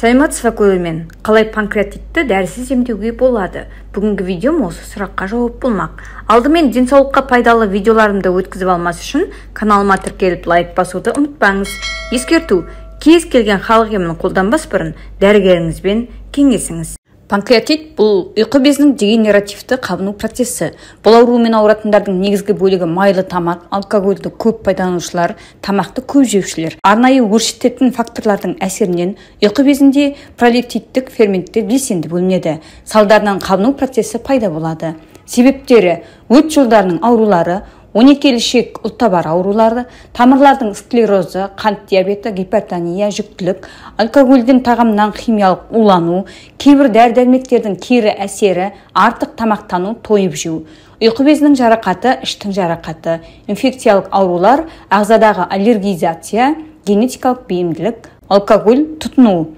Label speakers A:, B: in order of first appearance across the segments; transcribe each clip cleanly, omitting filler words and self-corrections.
A: Саламатсызбы көрермен, қалай панкреатитті дәрісіз емдеуге болады? Бүгінгі видеом осы сұраққа жауап болмақ. Алдымен денсаулыққа пайдалы видеоларымды өткізіп алмас үшін каналыма тіркеліп лайк басуды ұмытпаңыз. Ескерту: кез келген халық емін қолданбас бұрын дәрігеріңізбен кеңесіңіз. Панкреатит бұл ұйқы безінің дегенеративті қабыну процесі. Бұл аурумен ауыратындардың негізгі бөлігі майлы тамақ, алкогольді көп пайдаланушылар, тамақты көп жеушілер. Арнайы өршітетін факторлардың әсерінен ұйқы безінде пролептиттік ферменттер белсенді бөлінеді. Салдарынан қабыну процесі пайда болады. Себептері: өт жолдарының аурулары, 12-шек ұлтабар аурулары, тамырлардың склерозы, қант диабеті, гипертония, жүктілік, алкогольден тағамнан химиялық улану, кейбір дәрі-дәрмектердің кері әсері, артық тамақтану, тойып жеу. Ұйқы безінің жарақаты, іштің жарақаты, инфекциялық аурулар, ағзадағы аллергизация, генетикалық бейімділік, алкоголь тұтыну.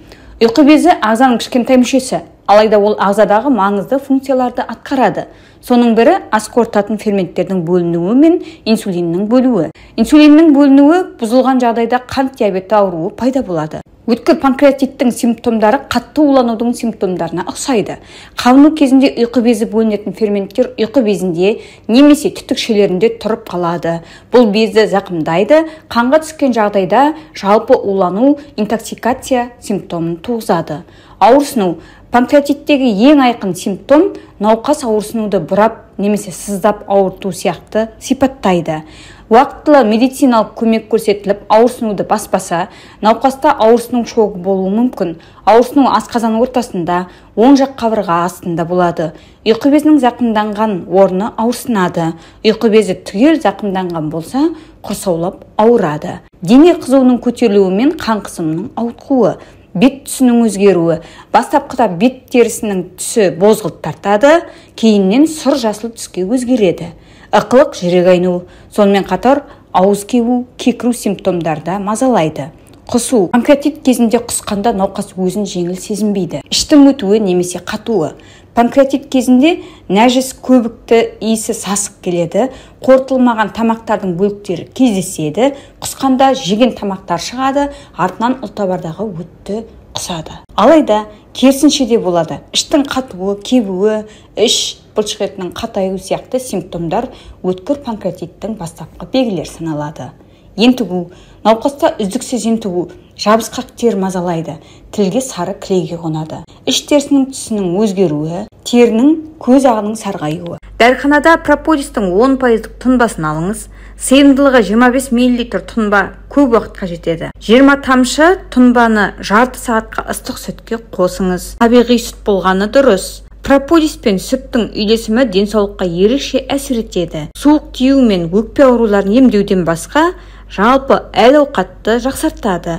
A: Ұйқы безі ағзаның кішкентай мүшесі, алайда ол ағзадағы маңызды функцияларды атқарады. Соның бірі ас қорытатын ферменттердің бөлінуі мен инсулиннің бөлуі. Инсулиннің бөлінуі бұзылған жағдайда қант диабеті ауруы пайда болады. Өткір панкреатиттің симптомдары қатты уланудың симптомдарына ұқсайды. Қабыну кезінде ұйқы безі бөлінетін ферменттер ұйқы безінде немесе түтікшелерінде тұрып қалады. Бұл безді зақымдайды, қанға түскен жағдайда жалпы улану, интоксикация симптомын туғызады. Ауырсыну: панкреатиттегі ең айқын симптом науқас ауырсынуды бұрап немесе сыздап ауырту сияқты сипаттайды. Уақытылы медициналық көмек көрсетіліп, ауырсынуды баспаса, науқаста ауырсыну шоғы болуы мүмкін. Ауырсыну асқазан ортасында, оң жақ қабырға астында болады. Ұйқы безінің зақымданған орны ауырсынады. Ұйқы безі түгел зақымданған болса, құрсаулап ауырады. Дене қызуының көтерілуі мен қан қысымының ауытқуы. Бет түсінің өзгеруі: бастапқыда бет терісінің түсі бозғылт тартады, кейіннен сұр жасыл түске өзгереді. Ықылық, жүрек айну, сонымен қатар ауыз кебу, кекіру симптомдарда мазалайды. Құсу: панкреатит кезінде құсқанда науқас өзін жеңіл сезінбейді. Іштің өтуі немесе қатуы: панкреатит кезінде нәжіс, көбікті, иісі сасық келеді, қорытылмаған тамақтардың бөліктері кездеседі, құсқанда жеген тамақтар шығады, артынан ұлтабардағы өтті құсады. Алайда керісінше де болады. Іштің қатуы, кебуі, іш бұлшықетінің қатаюы сияқты симптомдар өткір панкреатиттің бастапқы белгілері саналады. Ентігу: науқаста үздіксіз ентігу, жабысқақ тер мазалайды, тілге сары кілеге қонады. Іш терісінің түсінің өзгеруі, терінің көз ағының сарғаюы. Дәріханада прополистің 10% тұнбасын алыңыз. Сыйымдылығы 25 мл тұнба көп уақытқа жетеді. 20 тамшы тұнбаны жарты сағатқа ыстық сүтке қосыңыз. Табиғи сүт болғаны дұрыс. Прополис пен сүттің үйлесімі денсаулыққа ерекше әсер етеді. Суық тию мен өкпе ауруларын емдеуден басқа, жалпы әл-ауқатты жақсартады.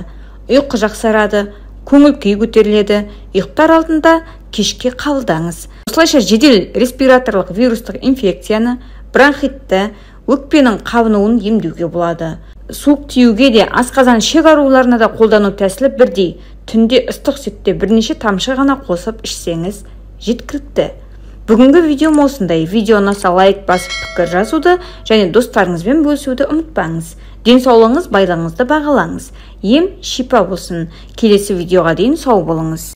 A: Ұйқы жақсарады, көңіл күй көтеріледі. Ұйықтар алдында кешке қабылдаңыз. Осылайша жедел респираторлық вирустық инфекцияны, бронхитті, өкпенің қабынуын емдеуге болады. Суық тиюге де, асқазан ішек ауруларына да қолдану тәсілі бірдей. Түнде ыстық сүтте бірнеше тамшы ғана қосып ішсеңіз жеткілікті. Бүгінгі видеом осындай. Видео ұнаса лайк басып пікір жазуды және достарыңызбен бөлісуді ұмытпаңыз. Денсаулығыңыз, байлығыңызды бағалаңыз. Ем шипа болсын. Келесі видеоға дейін сау болыңыз.